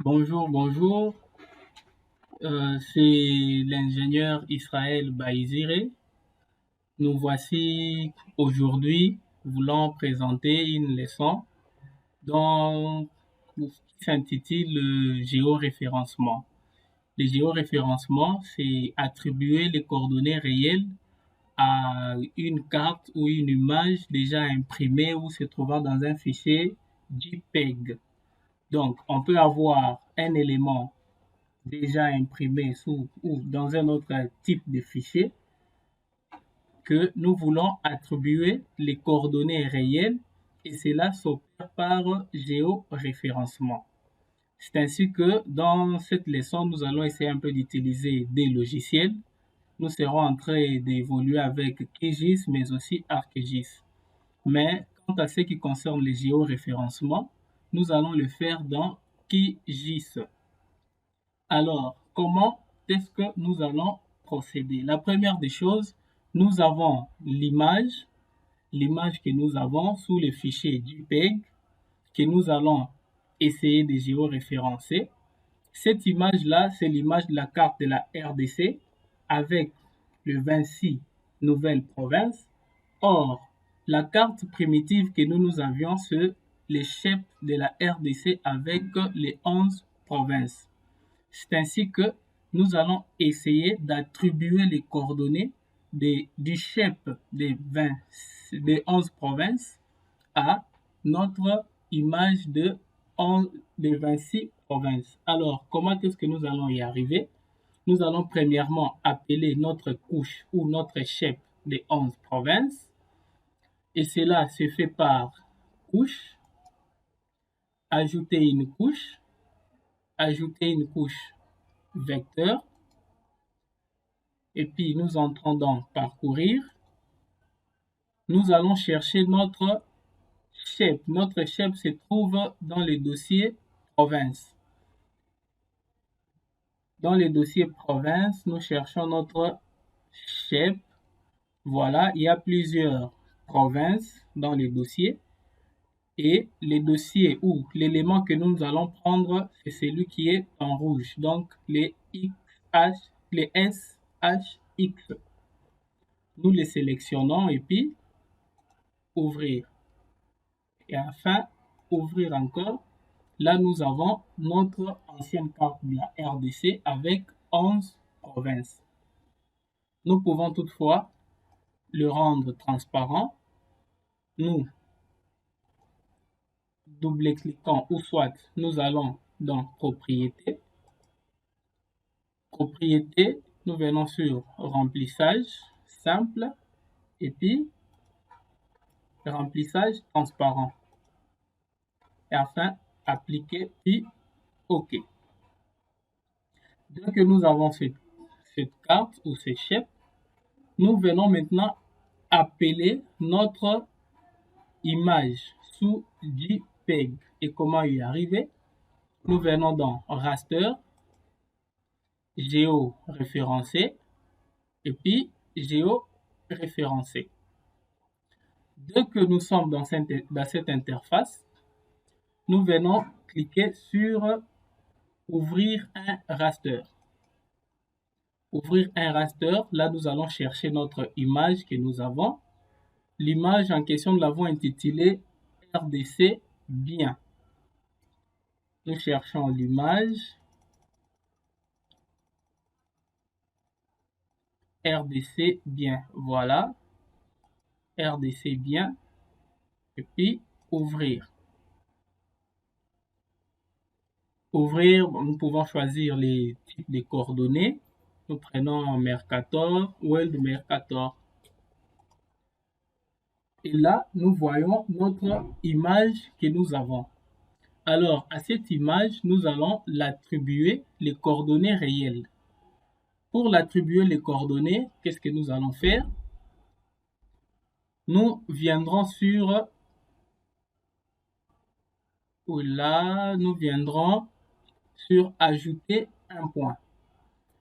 Bonjour, bonjour. C'est l'ingénieur Israël Baïzire. Nous voici aujourd'hui voulant présenter une leçon dont, qui s'intitule le géoréférencement. Le géoréférencement, c'est attribuer les coordonnées réelles à une carte ou une image déjà imprimée ou se trouvant dans un fichier JPEG. Donc, on peut avoir un élément déjà imprimé sous ou dans un autre type de fichier que nous voulons attribuer les coordonnées réelles et cela s'opère par géoréférencement. C'est ainsi que dans cette leçon, nous allons essayer un peu d'utiliser des logiciels. Nous serons en train d'évoluer avec QGIS mais aussi ArcGIS. Mais quant à ce qui concerne les géoréférencements, nous allons le faire dans QGIS. Alors, comment est-ce que nous allons procéder? La première des choses, nous avons l'image que nous avons sous le fichier JPEG que nous allons essayer de géoréférencer. Cette image-là, c'est l'image de la carte de la RDC avec le 26 nouvelles provinces. Or, la carte primitive que nous avions, c'est les chefs de la RDC avec les 11 provinces. C'est ainsi que nous allons essayer d'attribuer les coordonnées du chef des 11 provinces à notre image de 26 provinces. Alors, comment est-ce que nous allons y arriver? Nous allons premièrement appeler notre couche ou notre chef des 11 provinces. Et cela se fait par couche, ajouter une couche vecteur, et puis nous entrons dans parcourir. Nous allons chercher notre chef. Notre chef se trouve dans le dossier province. Dans le dossier province, nous cherchons notre chef. Voilà, il y a plusieurs provinces dans le dossier. Et le dossier ou l'élément que nous allons prendre, c'est celui qui est en rouge. Donc, les SHX. Nous les sélectionnons et puis ouvrir. Et enfin, ouvrir encore. Là, nous avons notre ancienne carte de la RDC avec 11 provinces. Nous pouvons toutefois le rendre transparent. Nous double-cliquons ou soit nous allons dans Propriétés. Propriétés, nous venons sur Remplissage simple et puis Remplissage transparent. Et enfin, Appliquer puis OK. Dès que nous avons cette carte ou ce chef, nous venons maintenant appeler notre image sous JPEG. Et comment y arriver? Nous venons dans Raster, géoréférencé et puis géoréférencé. Dès que nous sommes dans cette interface, nous venons cliquer sur Ouvrir un raster. Ouvrir un raster, là nous allons chercher notre image que nous avons. L'image en question, nous l'avons intitulée RDC bien. Nous cherchons l'image RDC bien. Voilà. RDC bien. Et puis ouvrir. Ouvrir, nous pouvons choisir les types de coordonnées. Nous prenons Mercator, World Mercator. Et là, nous voyons notre image que nous avons. Alors, à cette image, nous allons l'attribuer les coordonnées réelles. Pour l'attribuer les coordonnées, qu'est-ce que nous allons faire? Nous viendrons sur... Là, nous viendrons sur ajouter un point.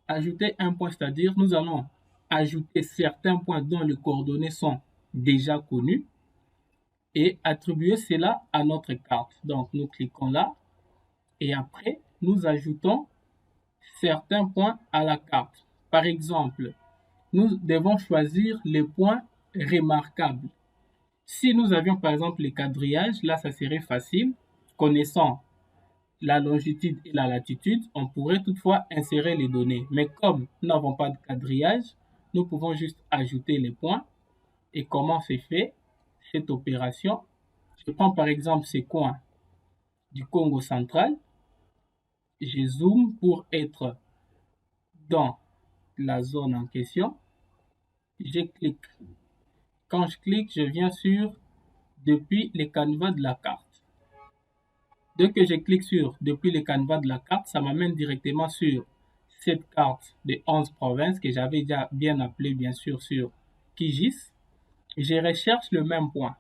Ajouter un point, c'est-à-dire nous allons ajouter certains points dont les coordonnées sont déjà connues et attribuer cela à notre carte. Donc, nous cliquons là et après, nous ajoutons certains points à la carte. Par exemple, nous devons choisir les points remarquables. Si nous avions par exemple les quadrillages, là ça serait facile. Connaissant la longitude et la latitude, on pourrait toutefois insérer les données. Mais comme nous n'avons pas de quadrillage, nous pouvons juste ajouter les points. Et comment c'est fait cette opération? Je prends par exemple ces coins du Congo central. Je zoome pour être dans la zone en question. Je clique. Quand je clique, je viens sur depuis les canevas de la carte. Dès que je clique sur depuis les canevas de la carte, ça m'amène directement sur cette carte des 11 provinces que j'avais déjà bien appelée bien sûr sur QGIS. Je recherche le même point.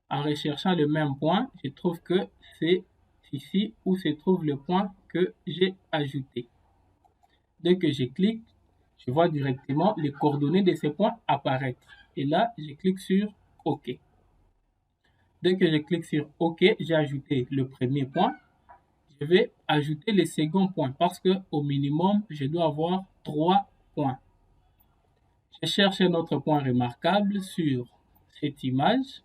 En recherchant le même point, je trouve que c'est ici où se trouve le point que j'ai ajouté. Dès que je clique, je vois directement les coordonnées de ces points apparaître. Et là, je clique sur OK. Dès que je clique sur OK, j'ai ajouté le premier point. Je vais ajouter le second point parce qu'au minimum, je dois avoir 3 points. Je cherche un autre point remarquable sur cette image.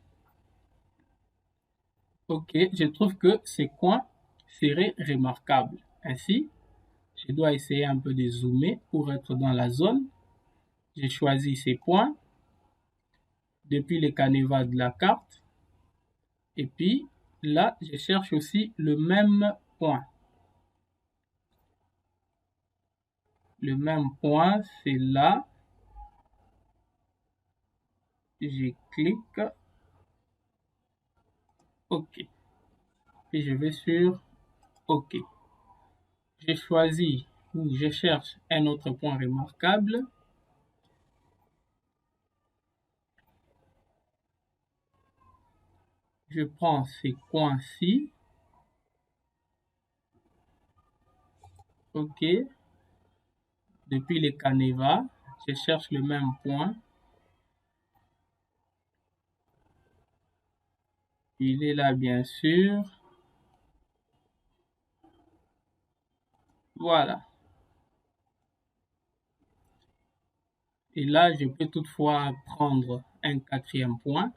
OK, je trouve que ces coins seraient remarquables. Ainsi, je dois essayer un peu de zoomer pour être dans la zone. J'ai choisi ces points depuis les canevas de la carte. Et puis là, je cherche aussi le même point. Le même point, c'est là. Je clique. OK. Et je vais sur OK. Je choisis ou je cherche un autre point remarquable. Je prends ces coins-ci. OK. Depuis les canevas, je cherche le même point. Il est là, bien sûr. Voilà. Et là, je peux toutefois prendre un quatrième point.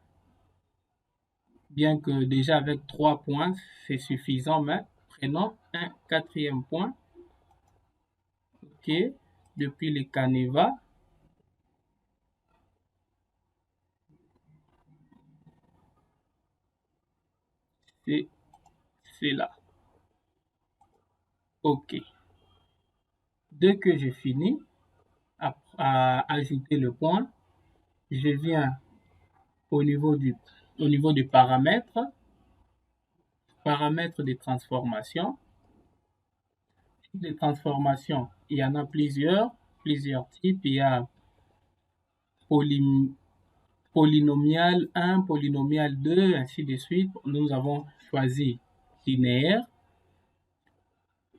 Bien que déjà avec 3 points, c'est suffisant, mais prenons un quatrième point. OK. Depuis les canevas. C'est là. OK. Dès que j'ai fini à ajouter le point, je viens au niveau des paramètres des transformations. Les transformations, il y en a plusieurs types. Il y a polynomial 1, polynomial 2, ainsi de suite. Nous avons choisi linéaire.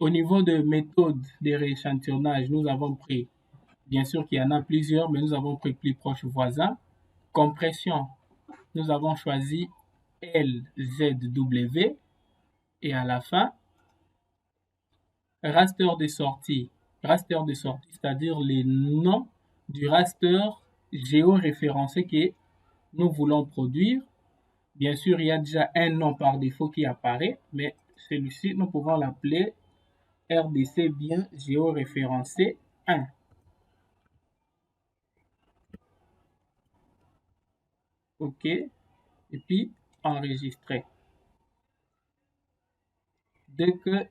Au niveau de méthode de rééchantillonnage, nous avons pris, bien sûr qu'il y en a plusieurs, mais nous avons pris plus proche voisin. Compression, nous avons choisi LZW. Et à la fin, raster de sortie, c'est-à-dire les noms du raster géoréférencé que nous voulons produire. Bien sûr, il y a déjà un nom par défaut qui apparaît, mais celui-ci, nous pouvons l'appeler RDC bien géoréférencé 1. OK. Et puis, enregistrer. Dès que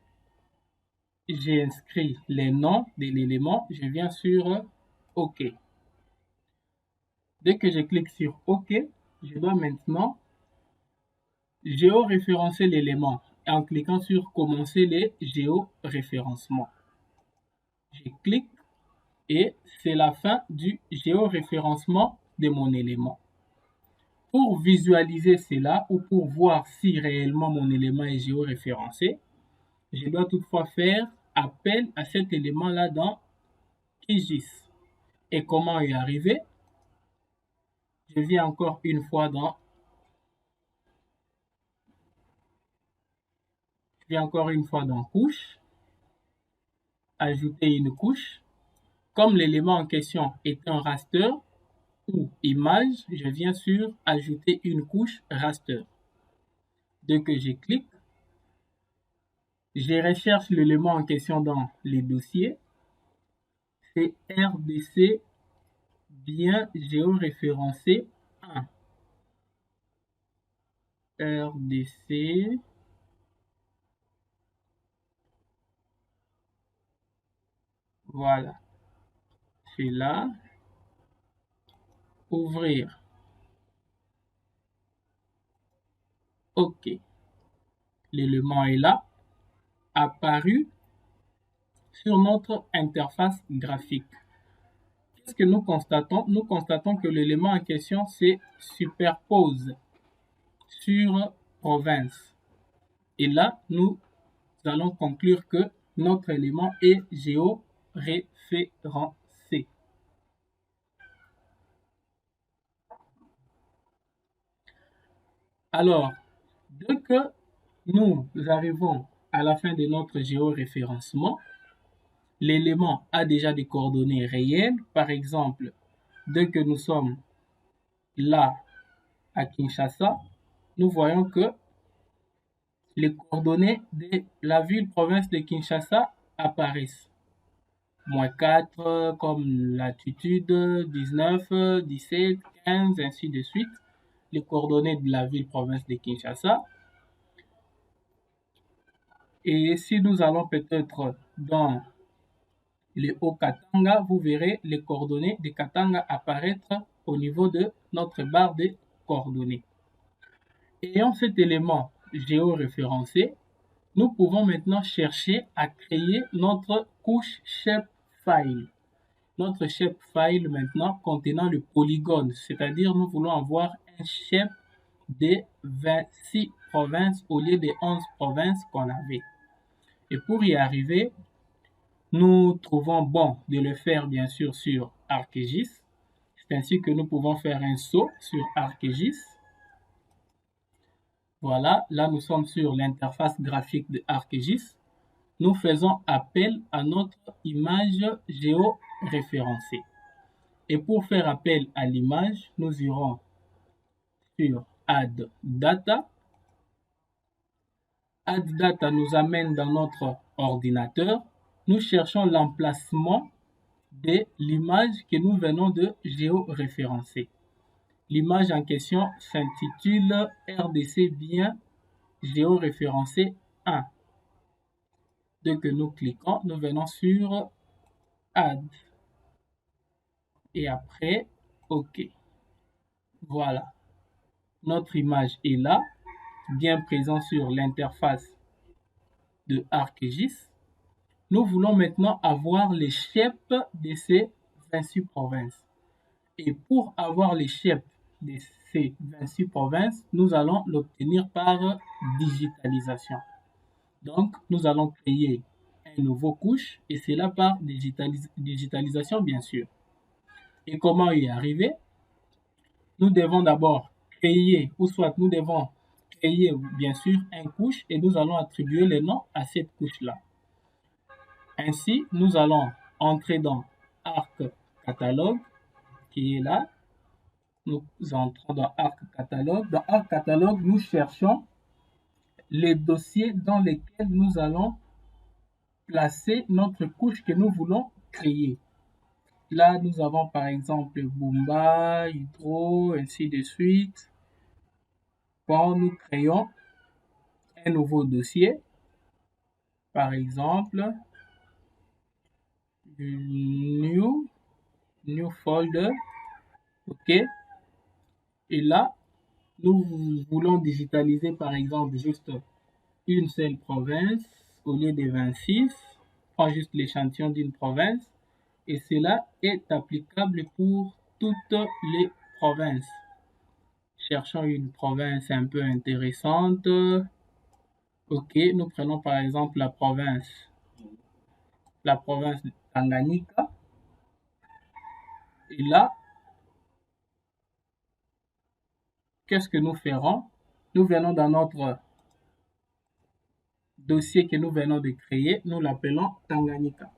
j'ai inscrit les noms de l'élément, je viens sur OK. Dès que je clique sur OK, je dois maintenant géoréférencer l'élément en cliquant sur commencer les géoréférencements. Je clique et c'est la fin du géoréférencement de mon élément. Pour visualiser cela ou pour voir si réellement mon élément est géoréférencé, je dois toutefois faire appel à cet élément-là dans QGIS. Et comment y arriver? Je viens encore une fois dans couche. ajouter une couche. Comme l'élément en question est un raster ou image, je viens sur ajouter une couche raster. Dès que je clique, je recherche l'élément en question dans les dossiers. C'est RDC bien géoréférencé 1. RDC voilà, c'est là, ouvrir, OK, l'élément est là, apparu sur notre interface graphique. Qu'est-ce que nous constatons? Nous constatons que l'élément en question se superpose sur province. Et là, nous allons conclure que notre élément est géoréférencé. Alors, dès que nous arrivons à la fin de notre géoréférencement, l'élément a déjà des coordonnées réelles. Par exemple, dès que nous sommes là à Kinshasa, nous voyons que les coordonnées de la ville-province de Kinshasa apparaissent. -4 comme latitude, 19, 17, 15, ainsi de suite. Les coordonnées de la ville-province de Kinshasa. Et si nous allons peut-être dans les Hauts-Katanga, vous verrez les coordonnées de Katanga apparaître au niveau de notre barre de coordonnées. Ayant cet élément géoréférencé, nous pouvons maintenant chercher à créer notre couche shapefile. Notre shapefile maintenant contenant le polygone, c'est-à-dire nous voulons avoir un shape de 26 provinces au lieu des 11 provinces qu'on avait. Et pour y arriver, nous trouvons bon de le faire bien sûr sur ArcGIS. C'est ainsi que nous pouvons faire un saut sur ArcGIS. Voilà, là nous sommes sur l'interface graphique de ArcGIS. Nous faisons appel à notre image géoréférencée. Et pour faire appel à l'image, nous irons sur Add Data. Add Data nous amène dans notre ordinateur. Nous cherchons l'emplacement de l'image que nous venons de géoréférencer. L'image en question s'intitule RDC bien géoréférencé 1. Dès que nous cliquons, nous venons sur Add. Et après, OK. Voilà. Notre image est là, bien présente sur l'interface de ArcGIS. Nous voulons maintenant avoir les shapes de ces 26 provinces. Et pour avoir les shapes de ces 26 provinces, nous allons l'obtenir par digitalisation. Donc, nous allons créer un nouveau couche et c'est là par digitalisation, bien sûr. Et comment y arriver? Nous devons d'abord créer, ou soit nous devons créer, bien sûr, une couche et nous allons attribuer le nom à cette couche-là. Ainsi, nous allons entrer dans Arc Catalogue, qui est là. Nous entrons dans Arc Catalogue. Dans Arc Catalogue, nous cherchons les dossiers dans lesquels nous allons placer notre couche que nous voulons créer. Là, nous avons par exemple Bumba, Hydro, ainsi de suite. Bon, nous créons un nouveau dossier. Par exemple, New Folder. OK. Et là, nous voulons digitaliser par exemple juste une seule province au lieu de 26. Prends juste l'échantillon d'une province. Et cela est applicable pour toutes les provinces. Cherchons une province un peu intéressante. OK, nous prenons par exemple la province de Tanganyika. Et là, qu'est-ce que nous ferons? Nous venons dans notre dossier que nous venons de créer, nous l'appelons Tanganyika.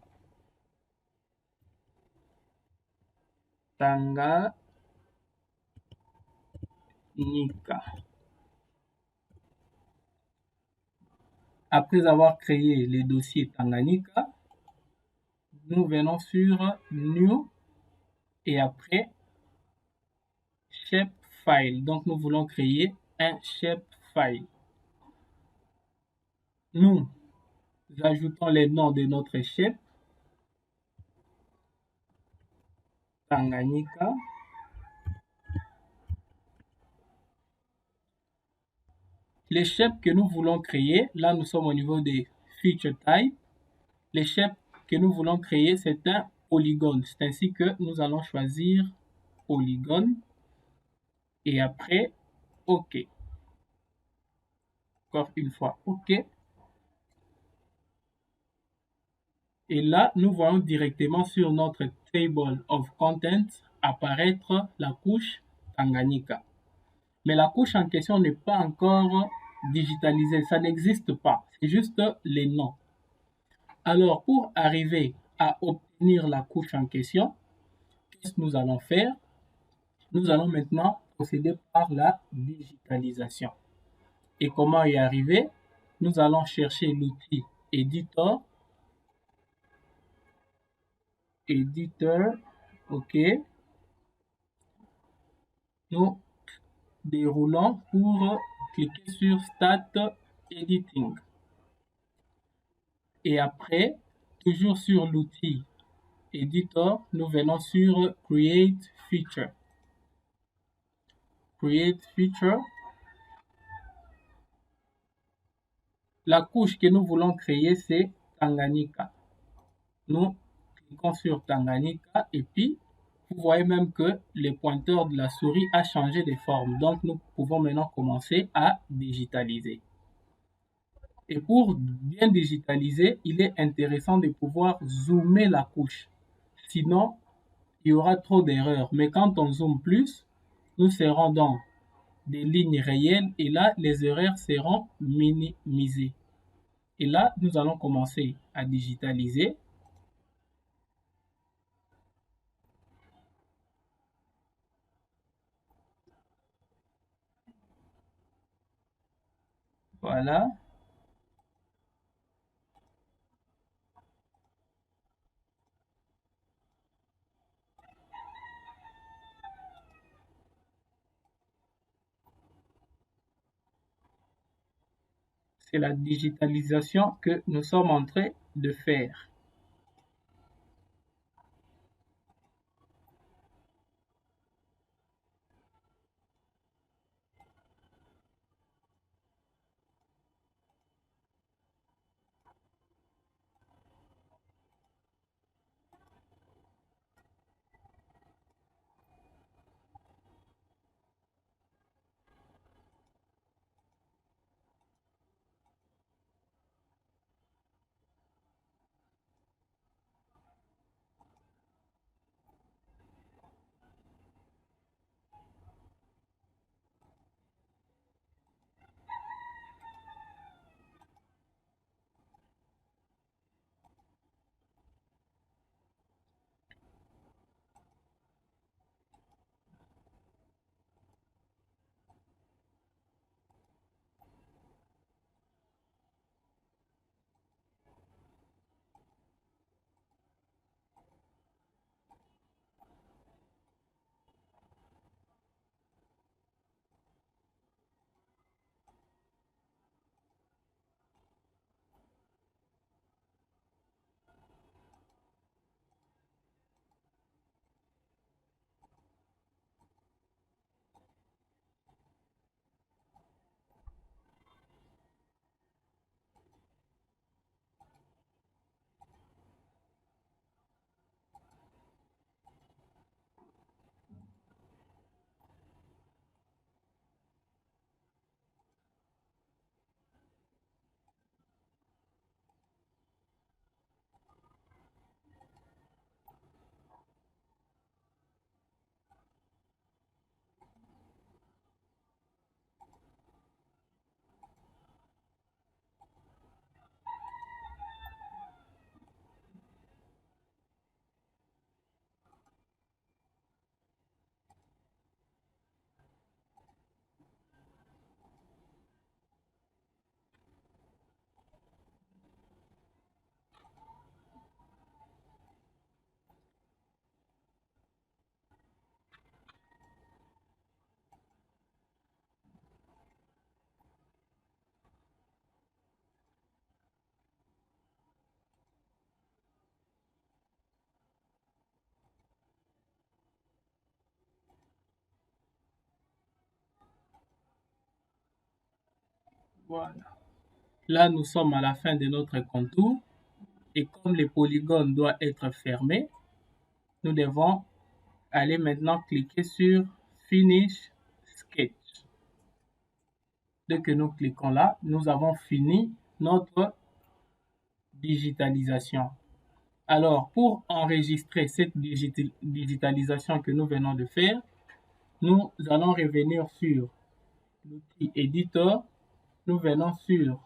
Tanganyika. Après avoir créé le dossier Tanganyika, nous venons sur New et après Shapefile. Donc nous voulons créer un Shapefile. Nous ajoutons les noms de notre shape Tanganyika. Les shapes que nous voulons créer, là nous sommes au niveau des feature type. Les shapes que nous voulons créer, c'est un polygone. C'est ainsi que nous allons choisir polygone et après OK. Encore une fois OK. Et là, nous voyons directement sur notre table of contents apparaître la couche Tanganyika. Mais la couche en question n'est pas encore digitalisée, ça n'existe pas, c'est juste les noms. Alors, pour arriver à obtenir la couche en question, qu'est-ce que nous allons faire? Nous allons maintenant procéder par la digitalisation. Et comment y arriver? Nous allons chercher l'outil Editor. OK. Nous déroulons pour cliquer sur Start Editing. Et après, toujours sur l'outil Editor, nous venons sur Create Feature. Create Feature. La couche que nous voulons créer, c'est Tanganyika. Nous cliquons sur Tanganyika et puis vous voyez même que le pointeur de la souris a changé de forme. Donc nous pouvons maintenant commencer à digitaliser. Et pour bien digitaliser, il est intéressant de pouvoir zoomer la couche. Sinon, il y aura trop d'erreurs. Mais quand on zoome plus, nous serons dans des lignes réelles et là, les erreurs seront minimisées. Et là, nous allons commencer à digitaliser. Voilà. C'est la digitalisation que nous sommes en train de faire. Voilà. Là, nous sommes à la fin de notre contour. Et comme le polygone doit être fermé, nous devons aller maintenant cliquer sur Finish Sketch. Dès que nous cliquons là, nous avons fini notre digitalisation. Alors, pour enregistrer cette digitalisation que nous venons de faire, nous allons revenir sur l'outil Editor. Nous venons sur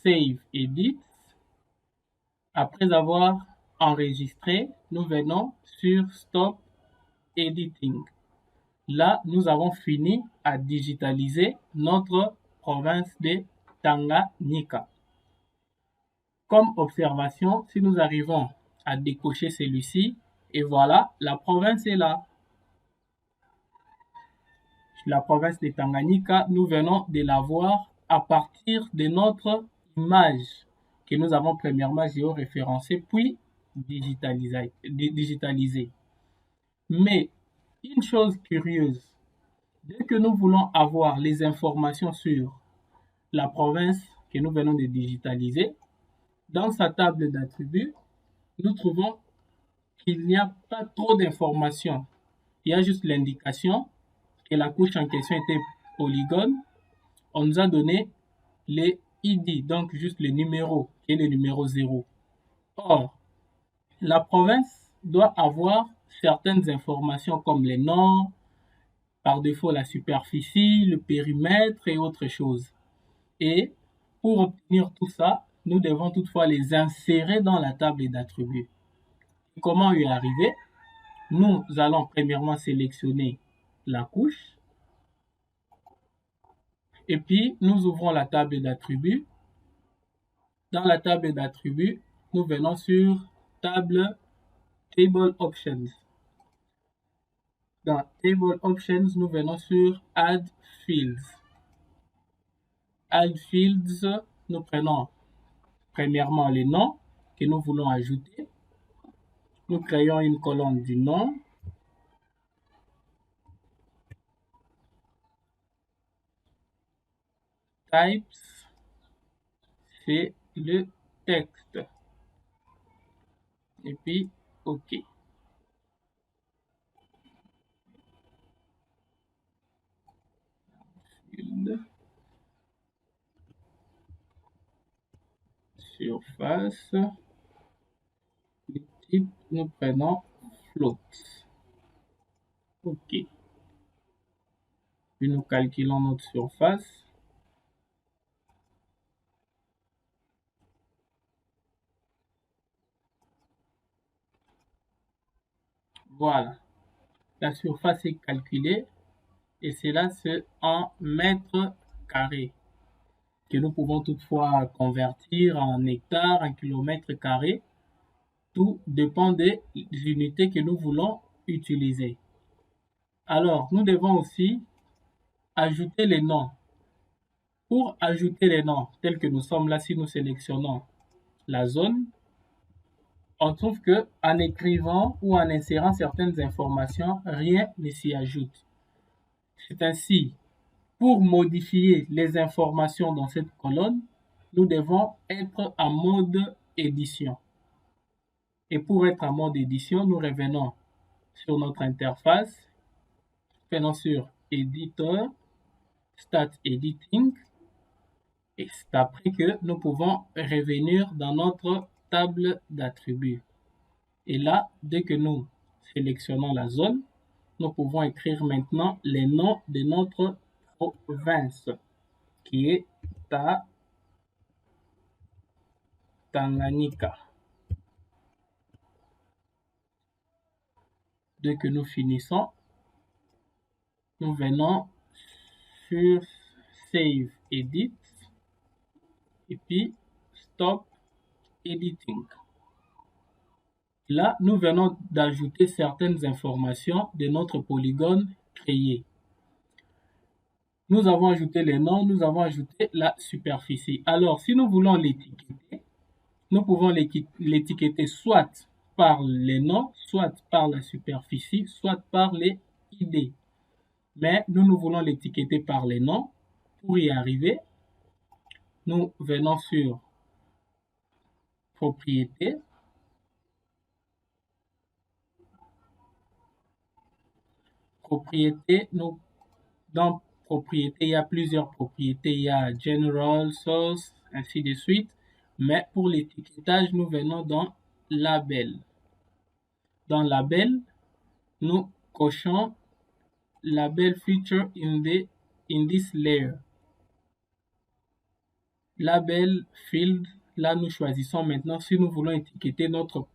Save Edit. Après avoir enregistré, nous venons sur Stop Editing. Là, nous avons fini à digitaliser notre province de Tanganyika. Comme observation, si nous arrivons à décocher celui-ci, et voilà, la province est là. La province de Tanganyika, nous venons de la voir à partir de notre image que nous avons premièrement géoréférencée, puis digitalisée. Mais une chose curieuse, dès que nous voulons avoir les informations sur la province que nous venons de digitaliser, dans sa table d'attributs, nous trouvons qu'il n'y a pas trop d'informations. Il y a juste l'indication que la couche en question était polygone. On nous a donné les ID, donc juste le numéro, qui est le numéro 0. Or, la province doit avoir certaines informations comme les noms, par défaut la superficie, le périmètre et autres choses. Et pour obtenir tout ça, nous devons toutefois les insérer dans la table d'attributs. Comment y arriver? Nous allons premièrement sélectionner la couche. Et puis, nous ouvrons la table d'attributs. Dans la table d'attributs, nous venons sur Table Options. Dans Table Options, nous venons sur Add Fields. Add Fields, nous prenons premièrement les noms que nous voulons ajouter. Nous créons une colonne du nom. Types, c'est le texte. Et puis, OK. Surface. Le type, nous prenons float. OK. Puis nous calculons notre surface. Voilà. La surface est calculée et cela c'est en mètres carrés que nous pouvons toutefois convertir en hectares, en kilomètres carrés. Tout dépend des unités que nous voulons utiliser. Alors, nous devons aussi ajouter les noms. Pour ajouter les noms tels que nous sommes là, si nous sélectionnons la zone, on trouve que en écrivant ou en insérant certaines informations, rien ne s'y ajoute. C'est ainsi, pour modifier les informations dans cette colonne, nous devons être en mode édition. Et pour être en mode édition, nous revenons sur notre interface, venons sur Editor, Start Editing, et c'est après que nous pouvons revenir dans notre table d'attributs. Et là, dès que nous sélectionnons la zone, nous pouvons écrire maintenant les noms de notre province, qui est Tanganyika. Dès que nous finissons, nous venons sur Save Edit et puis Stop Editing. Là, nous venons d'ajouter certaines informations de notre polygone créé. Nous avons ajouté les noms, nous avons ajouté la superficie. Alors, si nous voulons l'étiqueter, nous pouvons l'étiqueter soit par les noms, soit par la superficie, soit par les ID. Mais nous voulons l'étiqueter par les noms. Pour y arriver, nous venons sur propriété. Propriété, dans propriété, il y a plusieurs propriétés. Il y a general, source, ainsi de suite. Mais pour l'étiquetage, nous venons dans label. Dans label, nous cochons label feature in this layer. Label field, là nous choisissons maintenant si nous voulons étiqueter notre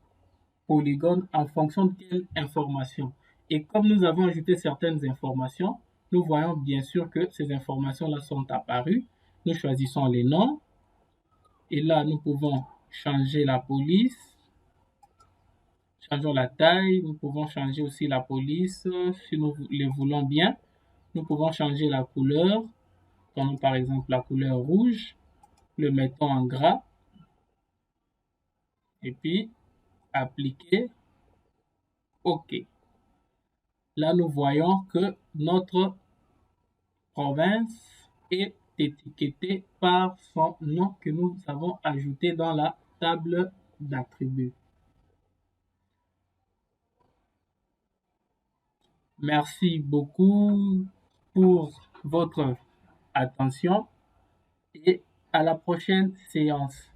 polygone en fonction de quelle information. Et comme nous avons ajouté certaines informations, nous voyons bien sûr que ces informations-là sont apparues. Nous choisissons les noms. Et là, nous pouvons changer la police. Changeons la taille. Nous pouvons changer aussi la police si nous le voulons bien. Nous pouvons changer la couleur. Prenons par exemple la couleur rouge. Le mettons en gras. Et puis, appliquer. OK. Là, nous voyons que notre province est étiquetée par son nom que nous avons ajouté dans la table d'attributs. Merci beaucoup pour votre attention et à la prochaine séance.